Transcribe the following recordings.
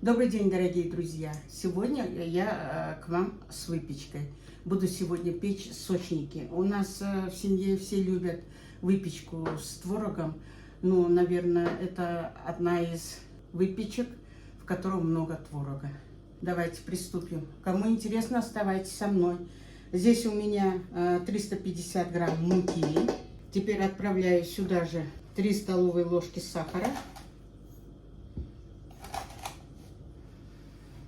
Добрый день, дорогие друзья! Сегодня я к вам с выпечкой. Буду сегодня печь сочники. У нас в семье все любят выпечку с творогом. Ну, наверное, это одна из выпечек, в которой много творога. Давайте приступим. Кому интересно, оставайтесь со мной. Здесь у меня 350 грамм муки. Теперь отправляю сюда же 3 столовые ложки сахара.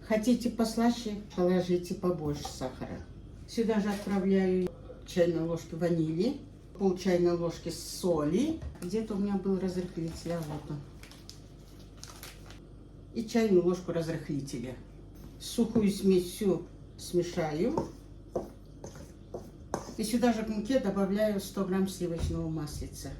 Хотите послаще, положите побольше сахара. Сюда же отправляю чайную ложку ванили, пол чайной ложки соли. Где-то у меня был разрыхлитель, а вот он. И чайную ложку разрыхлителя. Сухую смесь всю смешаю. И сюда же к муке добавляю 100 грамм сливочного маслица.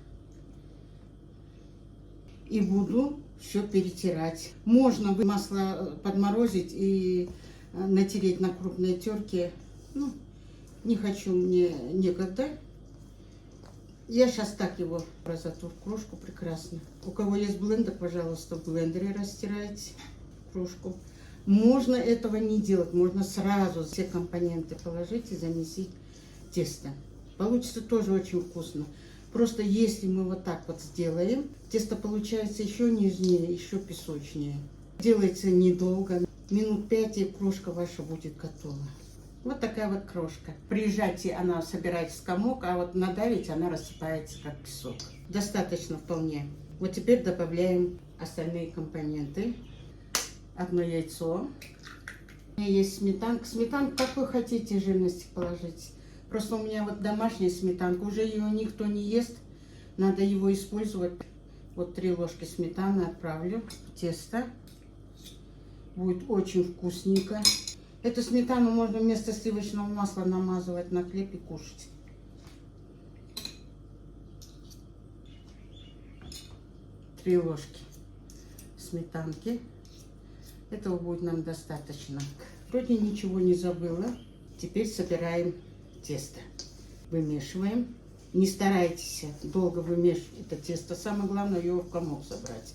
И буду все перетирать. Можно масло подморозить и натереть на крупной терке. Ну, не хочу, мне некогда. Я сейчас так его разотру в кружку прекрасно. У кого есть блендер, пожалуйста, в блендере растирайте кружку. Можно этого не делать, можно сразу все компоненты положить и замесить тесто. Получится тоже очень вкусно. Просто если мы вот так вот сделаем, тесто получается еще нежнее, еще песочнее. Делается недолго, минут 5, и крошка ваша будет готова. Вот такая вот крошка. При сжатии она собирается в комок, а вот надавить она рассыпается как песок. Достаточно вполне. Вот теперь добавляем остальные компоненты. Одно яйцо. У меня есть сметанка. Сметанку какой хотите жирности положить. Просто у меня вот домашняя сметанка, уже ее никто не ест, надо его использовать. Вот 3 ложки сметаны отправлю в тесто, будет очень вкусненько. Эту сметану можно вместо сливочного масла намазывать на хлеб и кушать. Три ложки сметанки, этого будет нам достаточно. Вроде ничего не забыла, теперь собираем тесто. Вымешиваем. Не старайтесь долго вымешивать это тесто. Самое главное его в комок собрать.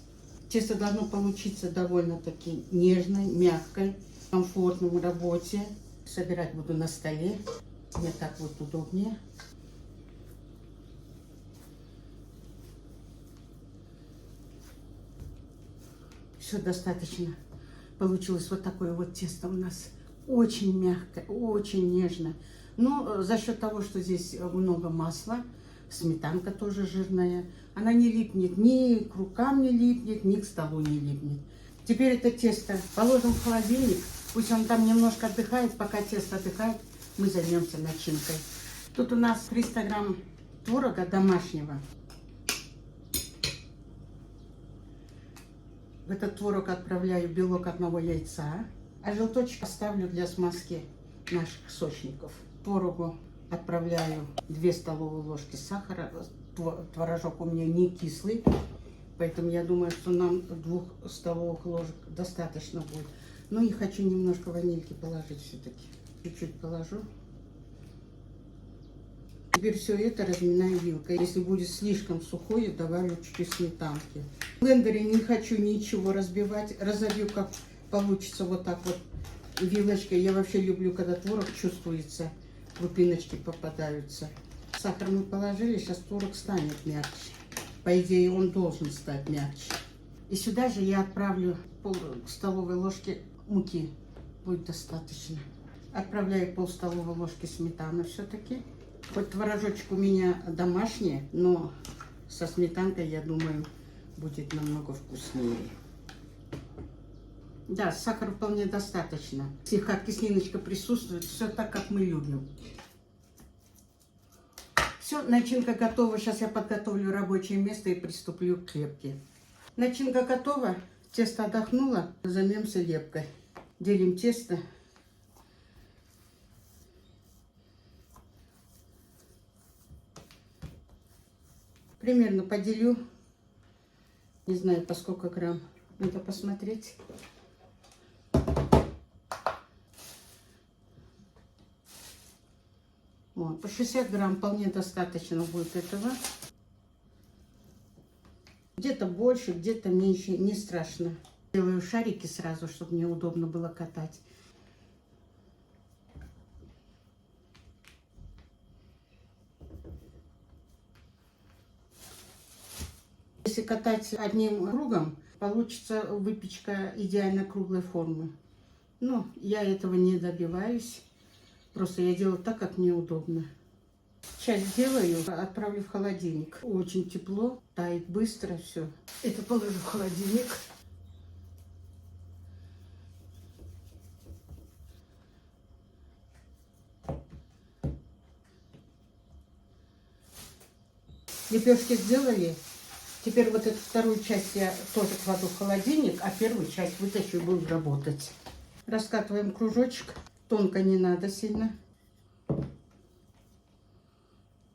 Тесто должно получиться довольно-таки нежной, мягкой, комфортной в работе. Собирать буду на столе. Мне так вот удобнее. Все достаточно. Получилось вот такое вот тесто у нас. Очень мягкое, очень нежное. Но за счет того, что здесь много масла, сметанка тоже жирная, она не липнет, ни к рукам не липнет, ни к столу не липнет. Теперь это тесто положим в холодильник, пусть он там немножко отдыхает, пока тесто отдыхает, мы займемся начинкой. Тут у нас 300 грамм творога домашнего. В этот творог отправляю белок одного яйца, а желточек оставлю для смазки наших сочников. Творогу отправляю 2 столовые ложки сахара. Творожок у меня не кислый, поэтому я думаю, что нам 2 столовых ложек достаточно будет. Ну и хочу немножко ванильки положить все-таки. Чуть-чуть положу. Теперь все это разминаю вилкой. Если будет слишком сухое, добавлю чуть-чуть сметанки. В блендере не хочу ничего разбивать. Разобью, как получится, вот так вот вилочкой. Я вообще люблю, когда творог чувствуется. Крупиночки попадаются. Сахар мы положили, сейчас творог станет мягче. По идее, он должен стать мягче. И сюда же я отправлю пол столовой ложки муки. Будет достаточно. Отправляю пол столовой ложки сметаны все-таки. Хоть творожочек у меня домашний, но со сметанкой, я думаю, будет намного вкуснее. Да, сахара вполне достаточно. Слегка кислиночка присутствует, все так, как мы любим. Все, начинка готова. Сейчас я подготовлю рабочее место и приступлю к лепке. Начинка готова, тесто отдохнуло, займемся лепкой. Делим тесто. Примерно поделю, не знаю по сколько грамм, надо посмотреть. Вот, по 60 грамм вполне достаточно будет этого. Где-то больше, где-то меньше, не страшно. Делаю шарики сразу, чтобы мне удобно было катать. Если катать одним кругом, получится выпечка идеально круглой формы. Но я этого не добиваюсь. Просто я делаю так, как мне удобно. Часть сделаю, отправлю в холодильник. Очень тепло, тает быстро все. Это положу в холодильник. Лепешки сделали. Теперь вот эту вторую часть я тоже кладу в холодильник, а первую часть вытащу и буду работать. Раскатываем кружочек. Тонко не надо сильно.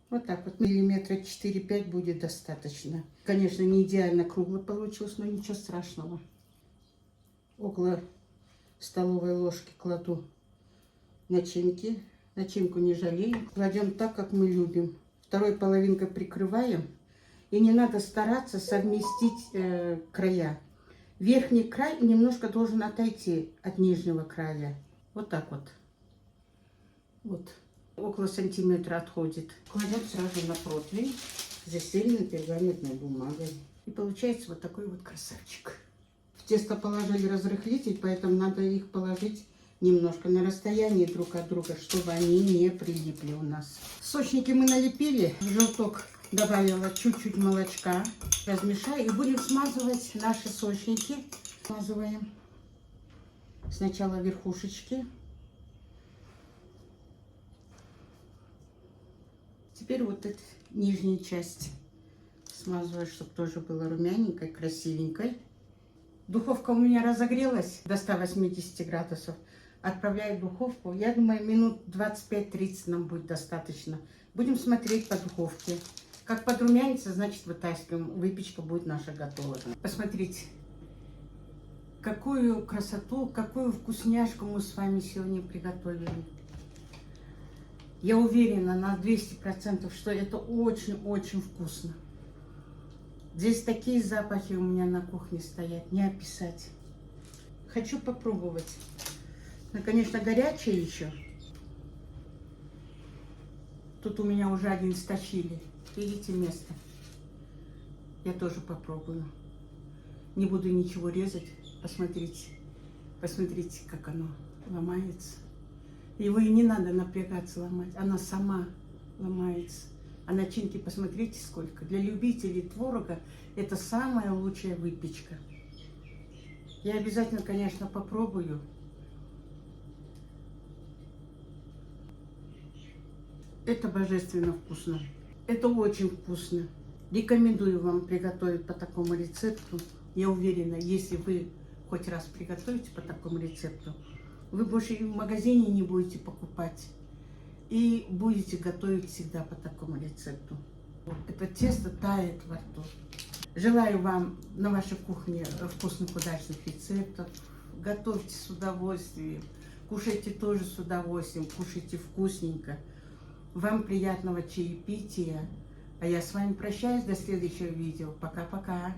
Вот так вот, миллиметра 4-5 будет достаточно. Конечно, не идеально кругло получилось, но ничего страшного. Около столовой ложки кладу начинки. Начинку не жалеем. Кладем так, как мы любим. Второй половинкой прикрываем. И не надо стараться совместить края. Верхний край немножко должен отойти от нижнего края. Вот так вот. Вот. Около сантиметра отходит. Кладем сразу на противень, застеленный пергаментной бумагой. И получается вот такой вот красавчик. В тесто положили разрыхлитель, поэтому надо их положить немножко на расстоянии друг от друга, чтобы они не прилипли у нас. Сочники мы налепили. В желток добавила чуть-чуть молочка. Размешаю и будем смазывать наши сочники. Смазываем сначала верхушечки. Теперь вот эта нижняя часть смазываю, чтобы тоже было румяненькой, красивенькой. Духовка у меня разогрелась до 180 градусов. Отправляю в духовку. Я думаю, минут 25-30 нам будет достаточно. Будем смотреть по духовке. Как подрумянится, значит вытаскиваем. Выпечка будет наша готова. Посмотрите, какую красоту, какую вкусняшку мы с вами сегодня приготовили. Я уверена на 200%, что это очень-очень вкусно. Здесь такие запахи у меня на кухне стоят, не описать. Хочу попробовать. Ну, конечно, горячее еще. Тут у меня уже один стащили. Видите место? Я тоже попробую. Не буду ничего резать. Посмотрите. Посмотрите, как оно ломается. Его и не надо напрягаться ломать. Она сама ломается. А начинки, посмотрите, сколько. Для любителей творога это самая лучшая выпечка. Я обязательно, конечно, попробую. Это божественно вкусно. Это очень вкусно. Рекомендую вам приготовить по такому рецепту. Я уверена, если вы хоть раз приготовите по такому рецепту, вы больше в магазине не будете покупать. И будете готовить всегда по такому рецепту. Это тесто тает во рту. Желаю вам на вашей кухне вкусных, удачных рецептов. Готовьте с удовольствием. Кушайте тоже с удовольствием. Кушайте вкусненько. Вам приятного чаепития. А я с вами прощаюсь до следующего видео. Пока-пока.